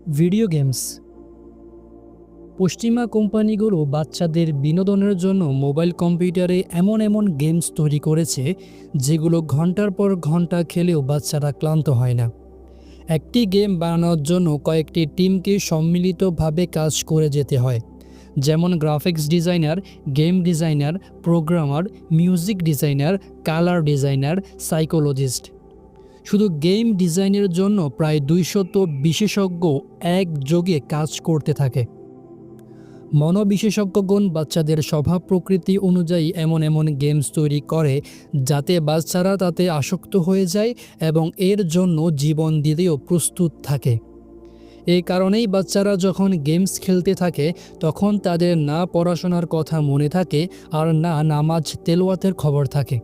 Video games. পশ্চিমা কোম্পানিগুলো বাচ্চাদের বিনোদনের জন্য মোবাইল কম্পিউটারে এমন এমন গেমস তৈরি করেছে যেগুলো ঘন্টার পর ঘন্টা খেলেও বাচ্চারা ক্লান্ত হয় না। একটি গেম বানানোর জন্য কয়েকটি টিমকে সম্মিলিতভাবে কাজ করে যেতে হয়, যেমন graphics designer, game designer, programmer, music designer, colour designer, psychologist. শুধু গেম ডিজাইনের জন্য প্রায় 200 বিশেষজ্ঞ একযোগে কাজ করতে থাকে। মনোবিশেষজ্ঞগণ বাচ্চাদের স্বভাব প্রকৃতি অনুযায়ী এমন এমন গেমস তৈরি করে যাতে বাচ্চারা তাতে আসক্ত হয়ে যায় এবং এর জন্য জীবন দিতেও প্রস্তুত থাকে। এই কারণেই বাচ্চারা যখন গেমস খেলতে থাকে তখন তাদের না পড়াশোনার কথা মনে থাকে আর না নামাজ তেলাওয়াতের খবর থাকে।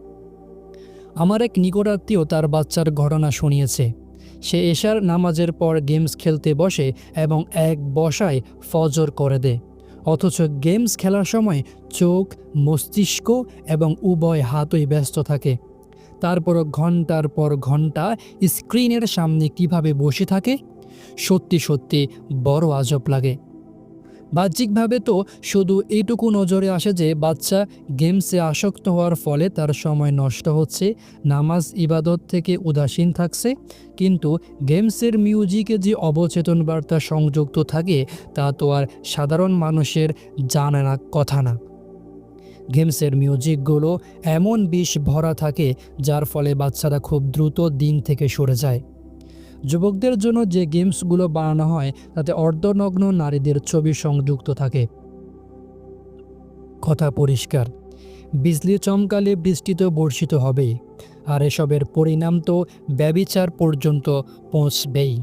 আমার এক নিকটাত্মীয় তার বাচ্চার ঘটনা শুনিয়েছে। সে এশার নামাজের পর গেমস খেলতে বসে এবং এক বসায় ফজর করে দেয়, অথচ গেমস খেলার সময় চোখ, মস্তিষ্ক এবং উভয় হাতই ব্যস্ত থাকে। তারপরও ঘন্টার পর ঘন্টা স্ক্রিনের সামনে কিভাবে বসে থাকে, সত্যি সত্যি বড় আজব লাগে। বাহ্যিকভাবে তো শুধু এইটুকু নজরে আসে যে বাচ্চা গেমসে আসক্ত হওয়ার ফলে তার সময় নষ্ট হচ্ছে, নামাজ ইবাদত থেকে উদাসীন থাকছে, কিন্তু গেমসের মিউজিকে যে অবচেতন বার্তা সংযুক্ত থাকে তা তো আর সাধারণ মানুষের জানা না কথা না। গেমসের মিউজিকগুলো এমন বিষ ভরা থাকে যার ফলে বাচ্চারা খুব দ্রুত দিন থেকে সরে যায়। যুবকদের জন্য যে গেমসগুলো বানানো হয় তাতে অর্ধনগ্ন নারীদের ছবি সংযুক্ত থাকে। কথা পরিষ্কার, বিজলি চমকালে বৃষ্টি তো বর্ষিত হবেই, আর এসবের পরিণাম তো ব্যভিচার পর্যন্ত পৌঁছবেই।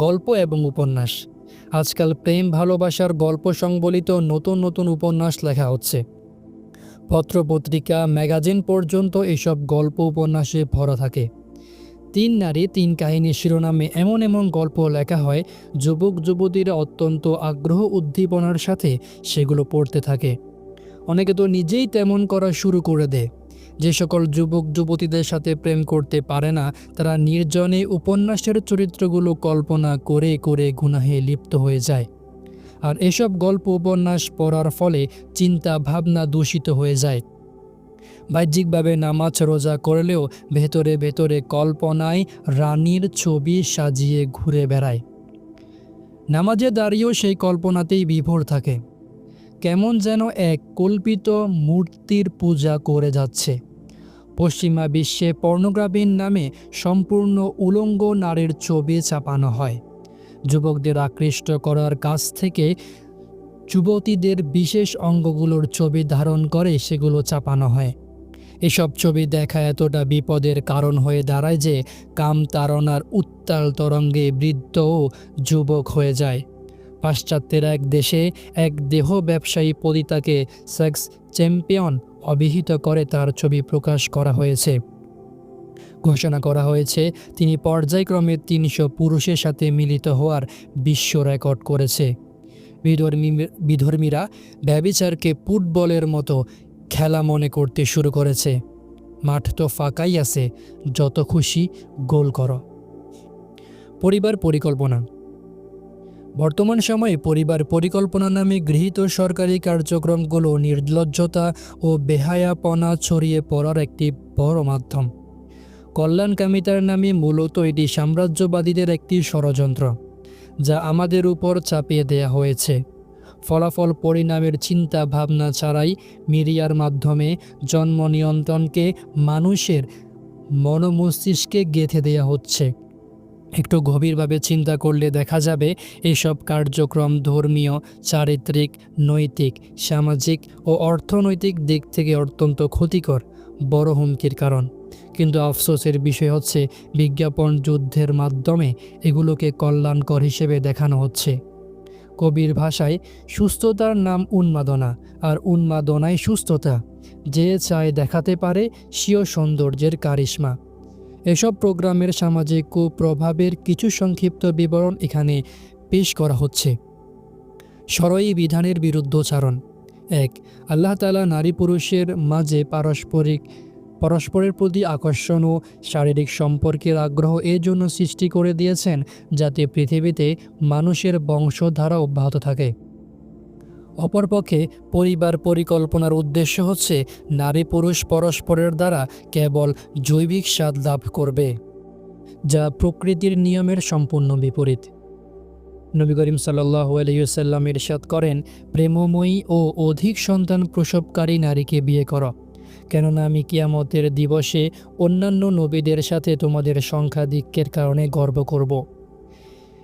গল্প এবং উপন্যাস। আজকাল প্রেম ভালোবাসার গল্প সংবলিত নতুন নতুন উপন্যাস লেখা হচ্ছে। পত্রপত্রিকা, ম্যাগাজিন পর্যন্ত এসব গল্প উপন্যাসে ভরা থাকে। 3 নারী 3 কাহিনী শিরোনামে এমন এমন গল্প লেখা হয়, যুবক যুবতীরা অত্যন্ত আগ্রহ উদ্দীপনার সাথে সেগুলো পড়তে থাকে। অনেকে তো নিজেই তেমন করা শুরু করে দেয়। যে সকল যুবক যুবতীদের সাথে প্রেম করতে পারে না তারা নির্জনে উপন্যাসের চরিত্রগুলো কল্পনা করে করে গুনাহে লিপ্ত হয়ে যায়। আর এসব গল্প উপন্যাস পড়ার ফলে চিন্তা ভাবনা দূষিত হয়ে যায়। বাহ্যিকভাবে নামাজ রোজা করলেও ভেতরে ভেতরে কল্পনায় রানীর ছবি সাজিয়ে ঘুরে বেড়ায়। নামাজে দাঁড়িয়েও সেই কল্পনাতেই বিভোর থাকে, কেমন যেন এক কল্পিত মূর্তির পূজা করে যাচ্ছে। পশ্চিমা বিশ্বে পর্নোগ্রাফির নামে সম্পূর্ণ উলঙ্গ নারীর ছবি ছাপানো হয়। যুবকদের আকৃষ্ট করার কাছ থেকে যুবতীদের বিশেষ অঙ্গগুলোর ছবি ধারণ করে সেগুলো ছাপানো হয়। এসব ছবি দেখা এতটা বিপদের কারণ হয়ে দাঁড়ায় যে কাম তাড়নার উত্তাল তরঙ্গে বৃদ্ধ ও যুবক হয়ে যায়। পাশ্চাত্যের এক দেশে এক দেহ ব্যবসায়ী পতিতাকে সেক্স চ্যাম্পিয়ন অভিহিত করে তার ছবি প্রকাশ করা হয়েছে। ঘোষণা করা হয়েছে তিনি পর্যায়ক্রমে 300 পুরুষের সাথে মিলিত হওয়ার বিশ্ব রেকর্ড করেছে। বিধর্মীরা ব্যভিচারকে ফুটবলের মতো খেলা মনে করতে শুরু করেছে। মাঠ তো ফাঁকাই আছে, যত খুশি গোল করো। পরিবার পরিকল্পনা। বর্তমান সময়ে পরিবার পরিকল্পনা নামে গৃহীত সরকারি কার্যক্রমগুলো নির্লজ্জতা ও বেহায়াপনা ছড়িয়ে পড়ার একটি বড় মাধ্যম। কল্যাণকামিতার নামে মূলত এটি সাম্রাজ্যবাদীদের একটি ষড়যন্ত্র, যা আমাদের উপর চাপিয়ে দেয়া হয়েছে। ফলাফল পরিণামের চিন্তা ভাবনা ছাড়াই মিডিয়ার মাধ্যমে জন্ম নিয়ন্ত্রণকে মানুষের মনোমস্তিষ্কে গেঁথে দেয়া হচ্ছে। একটু গভীরভাবে চিন্তা করলে দেখা যাবে এসব কার্যক্রম ধর্মীয়, চারিত্রিক, নৈতিক, সামাজিক ও অর্থনৈতিক দিক থেকে অত্যন্ত ক্ষতিকর, বড় হুমকির কারণ। কিন্তু আফসোসের বিষয় হচ্ছে বিজ্ঞাপন যুদ্ধের মাধ্যমে এগুলোকে কল্যাণকর হিসেবে দেখানো হচ্ছে। কবির ভাষায় সুস্থতার নাম উন্মাদনা, আর উন্মাদনাই সুস্থতা। যে চায় দেখাতে পারে স্বীয় সৌন্দর্যের কারিশমা। এসব প্রোগ্রামের সামাজিক কুপ্রভাবের কিছু সংক্ষিপ্ত বিবরণ এখানে পেশ করা হচ্ছে। শরঈ বিধানের বিরুদ্ধচারণ। 1. আল্লাহ তাআলা নারী পুরুষের মাঝে পারস্পরিক পরস্পরের প্রতি আকর্ষণ ও শারীরিক সম্পর্কের আগ্রহ এই জন্য সৃষ্টি করে দিয়েছেন যাতে পৃথিবীতে মানুষের বংশধারা অব্যাহত থাকে। অপরপক্ষে পরিবার পরিকল্পনার উদ্দেশ্য হচ্ছে নারী পুরুষ পরস্পরের দ্বারা কেবল জৈবিক স্বাদ লাভ করবে, যা প্রকৃতির নিয়মের সম্পূর্ণ বিপরীত। নবী করিম সাল্লাল্লাহু আলাইহি ওয়াসাল্লাম ইরশাদ করেন, প্রেমময়ী ও অধিক সন্তান প্রসবকারী নারীকে বিয়ে করো, কেননা আমি কিয়ামতের দিবসে অন্যান্য নবীদের সাথে তোমাদের সংখ্যাধিক্যের কারণে গর্ব করব।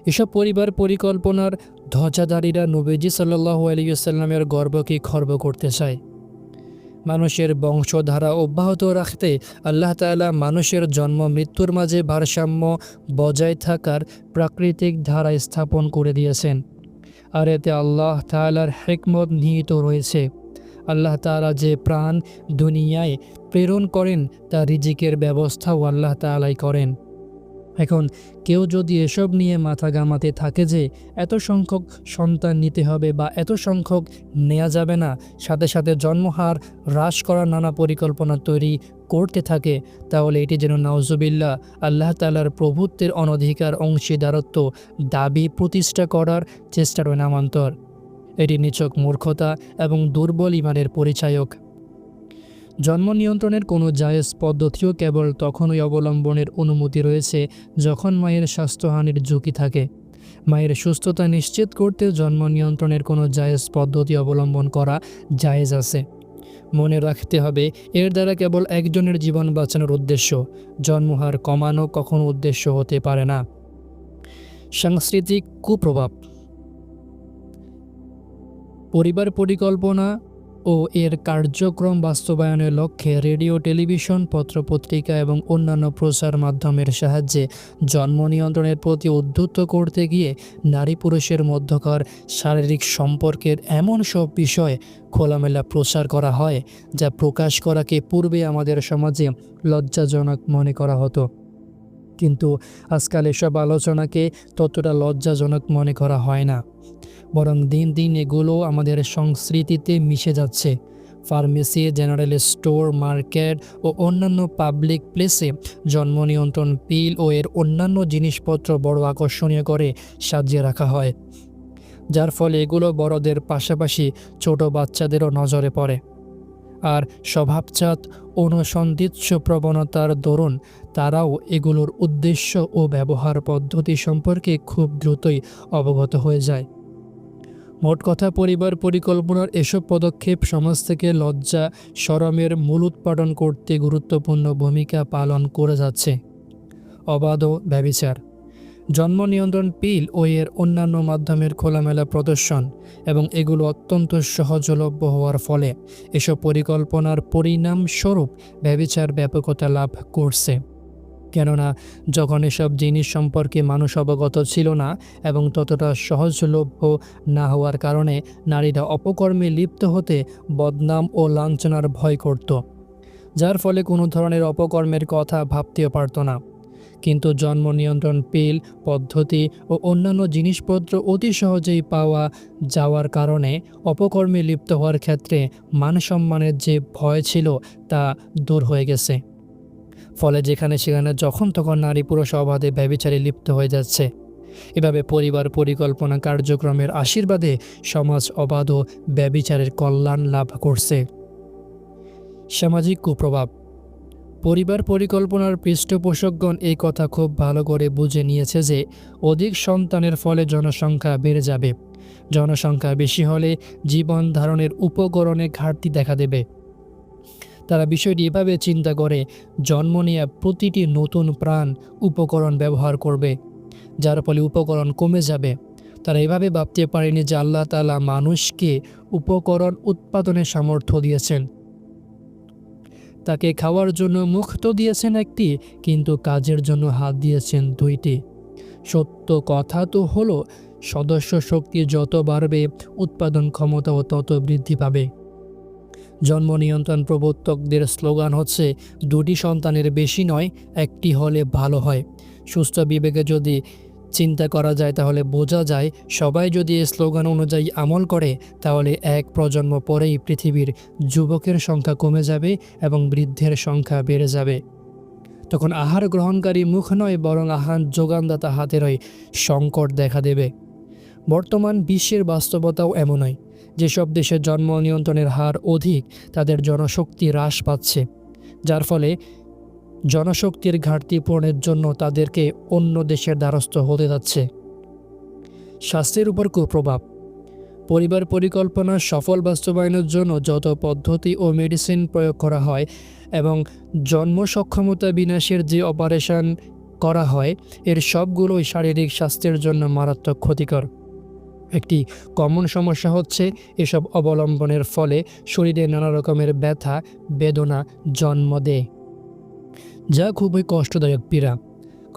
এসব পরিবার পরিকল্পনার ধ্বজাধারীরা নবীজি সাল্লাল্লাহু আলাইহি ওয়াসাল্লামের গর্বকে খর্ব করতে চায়। মানুষের বংশধারা অব্যাহত রাখতে আল্লাহ তাআলা মানুষের জন্ম মৃত্যুর মাঝে ভারসাম্য বজায় থাকার প্রাকৃতিক ধারা স্থাপন করে দিয়েছেন, আর এতে আল্লাহ তাআলার হিকমত নিহিত রয়েছে। আল্লাহ তাআলা যে প্রাণ দুনিয়ায় প্রেরণ করেন তা রিজিকের ব্যবস্থাও আল্লাহ তাআলাই করেন। এখন কেউ যদি এসব নিয়ে মাথা ঘামাতে থাকে যে এত সংখ্যক সন্তান নিতে হবে বা এত সংখ্যক নেওয়া যাবে না, সাথে সাথে জন্মহার হ্রাস করার নানা পরিকল্পনা তৈরি করতে থাকে, তাহলে এটি যেন নাউজুবিল্লাহ আল্লাহ তাআলার প্রভুত্বের অনধিকার অংশীদারত্ব দাবি প্রতিষ্ঠা করার চেষ্টার নামান্তর। এটি নিছক মূর্খতা এবং দুর্বল ইমানের পরিচায়ক। জন্ম নিয়ন্ত্রণের কোনো জায়েজ পদ্ধতিও কেবল তখনই অবলম্বনের অনুমতি রয়েছে যখন মায়ের স্বাস্থ্যহানির ঝুঁকি থাকে। মায়ের সুস্থতা নিশ্চিত করতে জন্ম নিয়ন্ত্রণের কোনো জায়েজ পদ্ধতি অবলম্বন করা জায়েজ আছে। মনে রাখতে হবে, এর দ্বারা কেবল একজনের জীবন বাঁচানোর উদ্দেশ্য, জন্মহার কমানো কখনো উদ্দেশ্য হতে পারে না। সাংস্কৃতিক কুপ্রভাব। পরিবার পরিকল্পনা ও এর কার্যক্রম বাস্তবায়নের লক্ষ্যে রেডিও, টেলিভিশন, পত্রপত্রিকা এবং অন্যান্য প্রচার মাধ্যমের সাহায্যে জন্ম নিয়ন্ত্রণের প্রতি উদ্বুদ্ধ করতে গিয়ে নারী পুরুষের মধ্যকার শারীরিক সম্পর্কের এমন সব বিষয় খোলামেলা প্রচার করা হয় যা প্রকাশ করাকে পূর্বে আমাদের সমাজে লজ্জাজনক মনে করা হতো, কিন্তু আজকাল এসব আলোচনাকে ততটা লজ্জাজনক মনে করা হয় না, বরং দিন দিন এগুলো আমাদের সংস্কৃতিতে মিশে যাচ্ছে। ফার্মেসি, জেনারেল স্টোর, মার্কেট ও অন্যান্য পাবলিক প্লেসে জন্ম নিয়ন্ত্রণ পিল ও এর অন্যান্য জিনিসপত্র বড় আকর্ষণীয় করে সাজিয়ে রাখা হয়, যার ফলে এগুলো বড়দের পাশাপাশি ছোট বাচ্চাদেরও নজরে পড়ে। আর স্বভাবজাত অনুসন্ধিৎস প্রবণতার দরুন তারাও এগুলোর উদ্দেশ্য ও ব্যবহার পদ্ধতি সম্পর্কে খুব দ্রুতই অবগত হয়ে যায়। মোট কথা, পরিবার পরিকল্পনার এসব পদক্ষেপ সমাজ থেকে লজ্জা শরমের মূল উৎপাদন করতে গুরুত্বপূর্ণ ভূমিকা পালন করে যাচ্ছে। অবাধ ব্যভিচার। জন্ম নিয়ন্ত্রণ পিল ও এর অন্যান্য মাধ্যমের খোলামেলা প্রদর্শন এবং এগুলো অত্যন্ত সহজলভ্য হওয়ার ফলে এসব পরিকল্পনার পরিণামস্বরূপ ব্যভিচার ব্যাপকতা লাভ করছে। কেননা যখন এসব জিনিস সম্পর্কে মানুষ অবগত ছিল না এবং ততটা সহজলভ্য না হওয়ার কারণে নারীরা অপকর্মে লিপ্ত হতে বদনাম ও লাঞ্ছনার ভয় করত, যার ফলে কোনো ধরনের অপকর্মের কথা ভাবতেও পারত না। কিন্তু জন্ম নিয়ন্ত্রণ পিল পদ্ধতি ও অন্যান্য জিনিসপত্র অতি সহজেই পাওয়া যাওয়ার কারণে অপকর্মে লিপ্ত হওয়ার ক্ষেত্রে মানসম্মানের যে ভয় ছিল তা দূর হয়ে গেছে। ফলে যেখানে সেখানে যখন তখন নারী পুরুষ অবাধে ব্যভিচারে লিপ্ত হয়ে যাচ্ছে। এভাবে পরিবার পরিকল্পনা কার্যক্রমের আশীর্বাদে সমাজ অবাধ ও ব্যভিচারের কল্যাণ লাভ করছে। সামাজিক কুপ্রভাব। পরিবার পরিকল্পনার পৃষ্ঠপোষকগণ এই কথা খুব ভালো করে বুঝে নিয়েছে যে অধিক সন্তানের ফলে জনসংখ্যা বেড়ে যাবে। জনসংখ্যা বেশি হলে জীবন ধারণের উপকরণে ঘাটতি দেখা দেবে। তারা বিষয়টি এভাবে চিন্তা করে, জন্ম নেওয়া প্রতিটি নতুন প্রাণ উপকরণ ব্যবহার করবে, যার ফলে উপকরণ কমে যাবে। তারা এভাবে ভাবতে পারেনি যে আল্লাহ তাআলা মানুষকে উপকরণ উৎপাদনের সামর্থ্য দিয়েছেন, তাকে খাওয়ার জন্য মুখ তো দিয়েছেন একটি, কিন্তু কাজের জন্য হাত দিয়েছেন দুইটি। সত্য কথা তো হলো, সদস্য শক্তি যত বাড়বে উৎপাদন ক্ষমতাও তত বৃদ্ধি পাবে। জন্ম নিয়ন্ত্রণ প্রবর্তকদের স্লোগান হচ্ছে, দুটি সন্তানের বেশি নয়, একটি হলে ভালো হয়। সুস্থ বিবেকে যদি চিন্তা করা যায় তাহলে বোঝা যায় সবাই যদি এই স্লোগান অনুযায়ী আমল করে তাহলে এক প্রজন্ম পরেই পৃথিবীর যুবকের সংখ্যা কমে যাবে এবং বৃদ্ধের সংখ্যা বেড়ে যাবে। তখন আহার গ্রহণকারী মুখ নয় বরং আহার যোগানদাতা হাতেরই সংকট দেখা দেবে। বর্তমান বিশ্বের বাস্তবতাও এমনই। যেসব দেশে জন্ম নিয়ন্ত্রণের হার অধিক তাদের জনশক্তি হ্রাস পাচ্ছে, যার ফলে জনশক্তির ঘাটতি পূরণের জন্য তাদেরকে অন্য দেশের দ্বারস্থ হতে যাচ্ছে। স্বাস্থ্যের উপর কুপ্রভাব। পরিবার পরিকল্পনার সফল বাস্তবায়নের জন্য যত পদ্ধতি ও মেডিসিন প্রয়োগ করা হয় এবং জন্ম সক্ষমতা বিনাশের যে অপারেশন করা হয় এর সবগুলোই শারীরিক স্বাস্থ্যের জন্য মারাত্মক ক্ষতিকর। একটি কমন সমস্যা হচ্ছে এসব অবলম্বনের ফলে শরীরে নানা রকমের ব্যথা বেদনা জন্ম দেয়, যা খুবই কষ্টদায়ক পীড়া।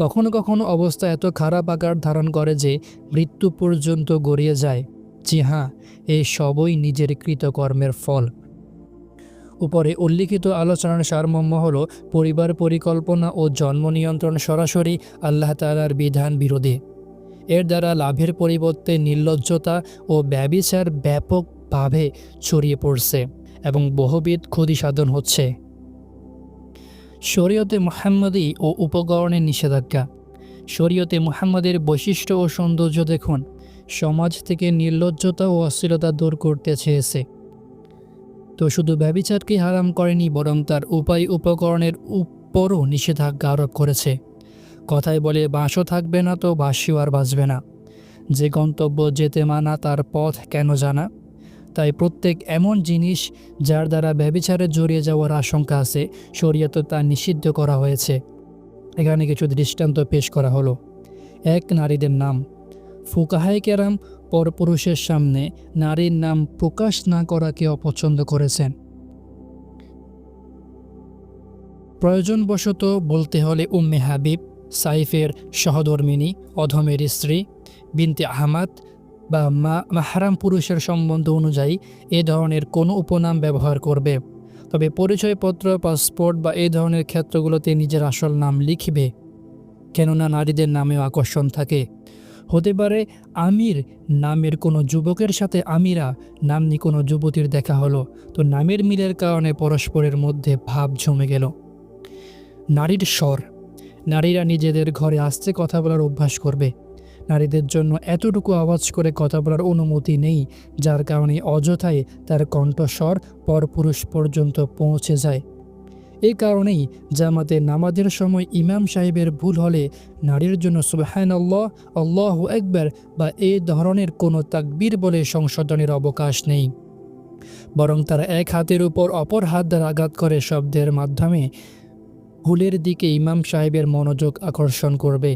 কখনো কখনো অবস্থা এত খারাপ আকার ধারণ করে যে মৃত্যু পর্যন্ত গড়িয়ে যায়। জি হ্যাঁ, এই সবই নিজের কৃতকর্মের ফল। উপরে উল্লিখিত আলোচনার সারমর্ম হল পরিবার পরিকল্পনা ও জন্ম নিয়ন্ত্রণ সরাসরি আল্লাহ তাআলার বিধান বিরোধী। এর দ্বারা লাভের পরিবর্তে নির্লজ্জতা ও ব্যভিচার ব্যাপকভাবে ছড়িয়ে পড়ছে এবং বহুবিধ ক্ষতি সাধন হচ্ছে। শরীয়তে মুহাম্মদী ও উপকরণের নিষেধাজ্ঞা। শরীয়তে মুহাম্মদের বৈশিষ্ট্য ও সৌন্দর্য দেখুন। সমাজ থেকে নির্লজ্জতা ও অশ্লীলতা দূর করতে চেয়েছে। তো শুধু ব্যভিচারকে হারাম করেনি বরং তার উপায় উপকরণের উপরও নিষেধাজ্ঞা আরোপ করেছে। কথায় বলে বাঁশও থাকবে না তো বাঁশিও আর বাজবে না। যে গন্তব্য যেতে মানা তার পথ কেন জানা। তাই প্রত্যেক এমন জিনিস যার দ্বারা ব্যভিচারে জড়িয়ে যাওয়ার আশঙ্কা আছে শরীয়তে তা নিষিদ্ধ করা হয়েছে। এখানে কিছু দৃষ্টান্ত পেশ করা হলো। 1. নারীদের নাম। ফুকাহায়ে কেরাম পরপুরুষের সামনে নারীর নাম প্রকাশ না করাকে অপছন্দ করেছেন। প্রয়োজনবশত বলতে হলে উম্মে হাবিব, সাইফের সহধর্মিণী, অধমের স্ত্রী, বিনতে আহমাদ বা মাহরাম পুরুষের সম্বন্ধ অনুযায়ী এ ধরনের কোনো উপনাম ব্যবহার করবে। তবে পরিচয়পত্র, পাসপোর্ট বা এই ধরনের ক্ষেত্রগুলোতে নিজের আসল নাম লিখবে, কেননা নারীদের নামেও আকর্ষণ থাকে। হতে পারে আমির নামের কোনো যুবকের সাথে আমিরা নাম্নী কোনো যুবতীর দেখা হলো, তো নামের মিলের কারণে পরস্পরের মধ্যে ভাব জমে গেল। নারীর স্বর। নারীরা নিজেদের ঘরে আস্তে কথা বলার অভ্যাস করবে। নারীদের জন্য এতটুকু আওয়াজ করে কথা বলার অনুমতি নেই, যার কারণে অযথায় তার কণ্ঠস্বর পরপুরুষ পর্যন্ত পৌঁছে যায়। এই কারণেই জামাতে নামাজের সময় ইমাম সাহেবের ভুল হলে নারীর জন্য সুবহানাল্লাহ, আল্লাহু আকবার বা এই ধরনের কোনো তাকবীর বলে সংশোধনের অবকাশ নেই, বরং তারা এক হাতের উপর অপর হাত দ্বারা আঘাত করে শব্দের মাধ্যমে ভুলের দিকে ইমাম সাহেবের মনোযোগ আকর্ষণ করবে।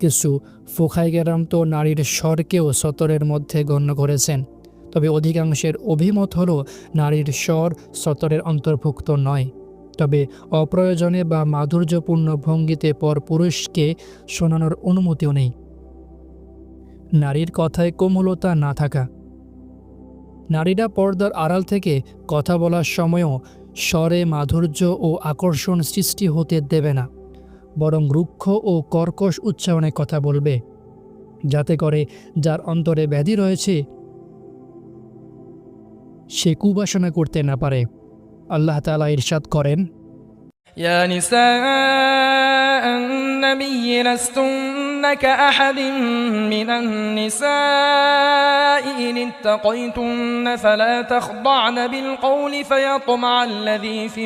কিছু ফুকাহায়ে কেরাম তো নারীর স্বরকেও সতরের মধ্যে গণ্য করেছেন। তবে অধিকাংশের অভিমত হলো নারীর স্বর সতরের অন্তর্ভুক্ত নয়। তবে অপ্রয়োজনে বা মাধুর্যপূর্ণ ভঙ্গিতে পরপুরুষকে শোনানোর অনুমতিও নেই। নারীর কথায় কোমলতা না থাকা। নারীরা পর্দার আড়াল থেকে কথা বলার সময়ও স্বরে মাধুর্য ও আকর্ষণ সৃষ্টি হতে দেবে না, বরং রুক্ষ ও কর্কশ উচ্চারণে কথা বলবে, যাতে করে যার অন্তরে ব্যাধি রয়েছে সে কুবাসনা করতে না পারে। আল্লাহ তাআলা ইরশাদ করেন, يا نساء النبي لستن كأحد من النساء إن اتقيتن فلا تخضعن بالقول فيطمع الذي في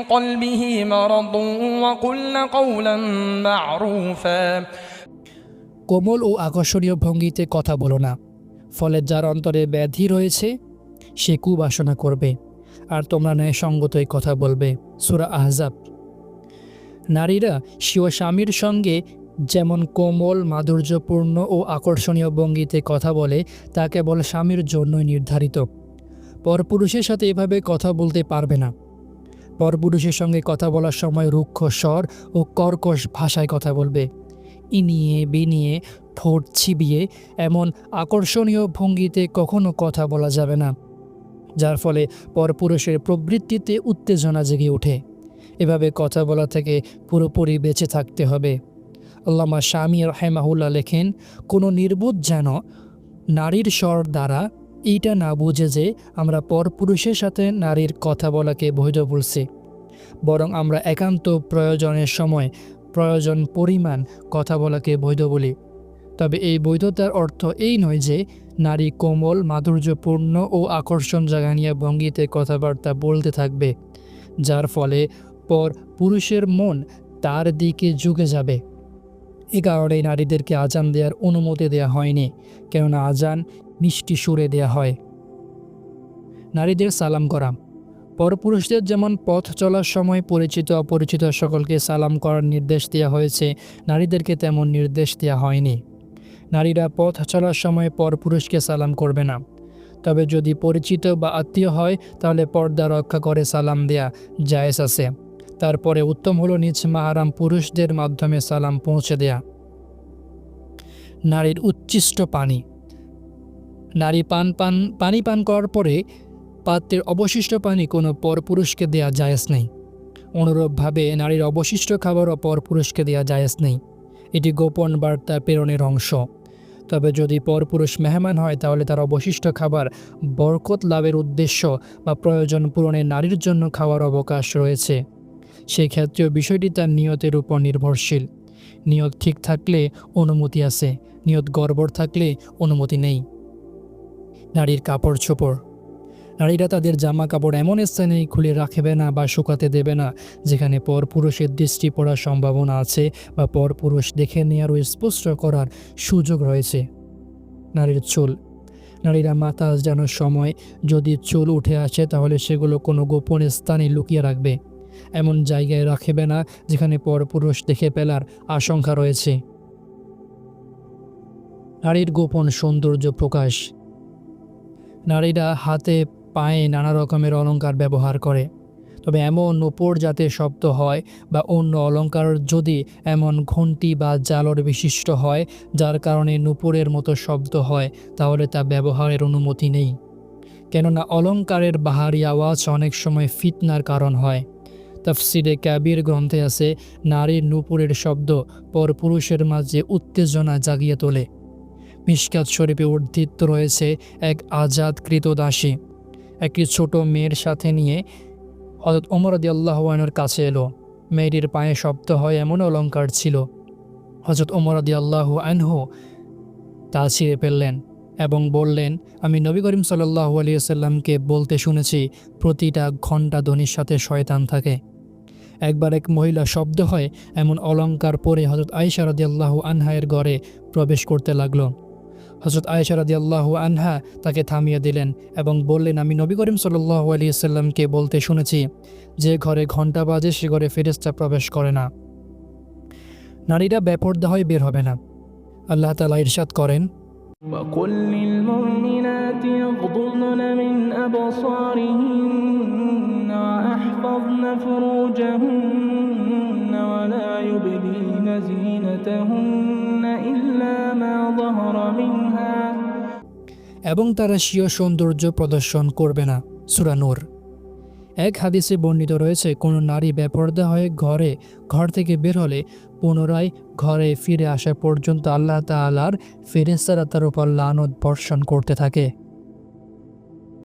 قلبه مرض وقلن قولا معروفا। কোমল ও আকর্ষণীয় ভঙ্গিতে কথা বলো না, ফলে যার অন্তরে ব্যাধি রয়েছে সে কুবাসনা করবে, আর তোমরা ন্যায়সঙ্গতই কথা বলবে। সূরা আহজাব। নারীরা স্বীয় স্বামীর সঙ্গে যেমন কোমল, মাধুর্যপূর্ণ ও আকর্ষণীয় ভঙ্গিতে কথা বলে তা কেবল স্বামীর জন্যই নির্ধারিত। পরপুরুষের সাথে এভাবে কথা বলতে পারবে না। পরপুরুষের সঙ্গে কথা বলার সময় রুক্ষ স্বর ও কর্কশ ভাষায় কথা বলবে। ইনিয়ে বিনিয়ে, ঠোঁট চিবিয়ে এমন আকর্ষণীয় ভঙ্গিতে কখনো কথা বলা যাবে না, যার ফলে পরপুরুষের প্রবৃত্তিতে উত্তেজনা জেগে ওঠে। এভাবে কথা বলা থেকে পুরোপুরি বেঁচে থাকতে হবে। আল্লামা শামী রাহিমাহুল্লাহ লেখেন, কোনো নির্বোধ যেন নারীর স্বর দ্বারা এইটা না বুঝে যে আমরা পরপুরুষের সাথে নারীর কথা বলাকে বৈধ বলছি, বরং আমরা একান্ত প্রয়োজনের সময় প্রয়োজন পরিমাণ কথা বলাকে বৈধ বলি। তবে এই বৈধতার অর্থ এই নয় যে নারী কোমল, মাধুর্যপূর্ণ ও আকর্ষণ জাগানিয়া ভঙ্গিতে কথাবার্তা বলতে থাকবে, যার ফলে পর পুরুষের মন তার দিকে ঝুঁকে যাবে। এ কারণে নারীদেরকে আজান দেওয়ার অনুমতি দেওয়া হয়নি, কেননা আজান মিষ্টি সুরে দেওয়া হয়। নারীদের সালাম করা। পরপুরুষদের যেমন পথ চলার সময় পরিচিত অপরিচিত সকলকে সালাম করার নির্দেশ দেওয়া হয়েছে, নারীদেরকে তেমন নির্দেশ দেওয়া হয়নি। নারীরা পথ চলার সময় পরপুরুষকে সালাম করবে না। তবে যদি পরিচিত বা আত্মীয় হয় তাহলে পর্দা রক্ষা করে সালাম দেয়া জায়েজ আছে। তারপরে উত্তম হলো নিজ মাহারাম পুরুষদের মাধ্যমে সালাম পৌঁছে দেয়া। নারীর উচ্ছিষ্ট পানি। নারী পানি পান করার পরে পাত্রের অবশিষ্ট পানি কোনো পরপুরুষকে দেয়া জায়েজ নেই। অনুরূপভাবে নারীর অবশিষ্ট খাবারও পরপুরুষকে দেয়া জায়েজ নেই। এটি গোপন বার্তা প্রেরণের অংশ। তবে যদি পরপুরুষ মেহমান হয় তাহলে তার অবশিষ্ট খাবার বরকত লাভের উদ্দেশ্য বা প্রয়োজন পূরণে নারীর জন্য খাওয়ার অবকাশ রয়েছে। সেই ক্ষেত্রেও বিষয়টি তার নিয়তের উপর নির্ভরশীল। নিয়ত ঠিক থাকলে অনুমতি আছে, নিয়ত গড়বড় থাকলে অনুমতি নেই। নারীর কাপড় চোপড়। নারীরা তাদের জামা কাপড় এমন স্থানে খুলে রাখবে না বা শুকাতে দেবে না যেখানে পরপুরুষের দৃষ্টি পড়ার সম্ভাবনা আছে বা পরপুরুষ দেখে নেওয়ার ও স্পষ্ট করার সুযোগ রয়েছে। নারীর চুল। নারীরা মাথা আঁচড়ানোর সময় যদি চুল উঠে আসে তাহলে সেগুলো কোনো গোপন স্থানে লুকিয়ে রাখবে, এমন জায়গায় রাখবে না যেখানে পরপুরুষ দেখে ফেলার আশঙ্কা রয়েছে। নারীর গোপন সৌন্দর্য প্রকাশ। নারীরা হাতে পায়ে নানা রকমের অলংকার ব্যবহার করে, তবে এমন নূপুর যাতে শব্দ হয় বা অন্য অলংকার যদি এমন ঘণ্টি বা জালর বিশিষ্ট হয় যার কারণে নূপুরের মতো শব্দ হয় তাহলে তা ব্যবহারের অনুমতি নেই, কেননা অলংকারের বাহারি আওয়াজ অনেক সময় ফিতনার কারণ হয়। তাফসিরে কাবির গ্রন্থে আছে, নারীর নূপুরের শব্দ পরপুরুষের মাঝে উত্তেজনা জাগিয়ে তোলে। মিশকাত শরীফে উদ্ধৃত রয়েছে, এক আজাদকৃত দাসী একটি ছোট মেয়ের সাথে নিয়ে হযরত ওমর রাদিয়াল্লাহু আনহুর কাছে এলো। মেয়েটির পায়ে শব্দ হয় এমন অলংকার ছিল। হযরত ওমর রাদিয়াল্লাহু আনহু তা ছিঁড়ে ফেললেন এবং বললেন, আমি নবী করিম সাল্লাল্লাহু আলাইহি ওয়াসাল্লামকে বলতে শুনেছি প্রতিটা ঘণ্টা ধ্বনির সাথে শয়তান থাকে। একবার এক মহিলা শব্দ হয় এমন অলংকার পরে হযরত আয়েশা রাদিয়াল্লাহু আনহা এর ঘরে প্রবেশ করতে লাগলো। হযরত আয়েশা রাদিয়াল্লাহু আনহা তাকে থামিয়ে দিলেন এবং বললেন, আমি নবী করিম সাল্লাল্লাহু আলাইহি ওয়াসাল্লামকে বলতে শুনেছি যে ঘরে ঘণ্টা বাজে সে ঘরে ফেরেশতা প্রবেশ করে না। নারীরা বেপরদা হয়ে বের হবে না। আল্লাহ তাআলা ইরশাদ করেন, وقل للمؤمنات يغضضن من أبصارهن ويحفظن فروجهن ولا يبدين زينتهن إلا ما ظهر منها এবং তারা স্বীয় সৌন্দর্য প্রদর্শন করবে না। সূরা নূর। এক হাদিসে বর্ণিত রয়েছে, কোনো নারী বেপরদা হয়ে ঘর থেকে বের হলে পুনরায় ঘরে ফিরে আসা পর্যন্ত আল্লাহ তাআলার ফেরেশতারা তার উপর লানত বর্ষণ করতে থাকে।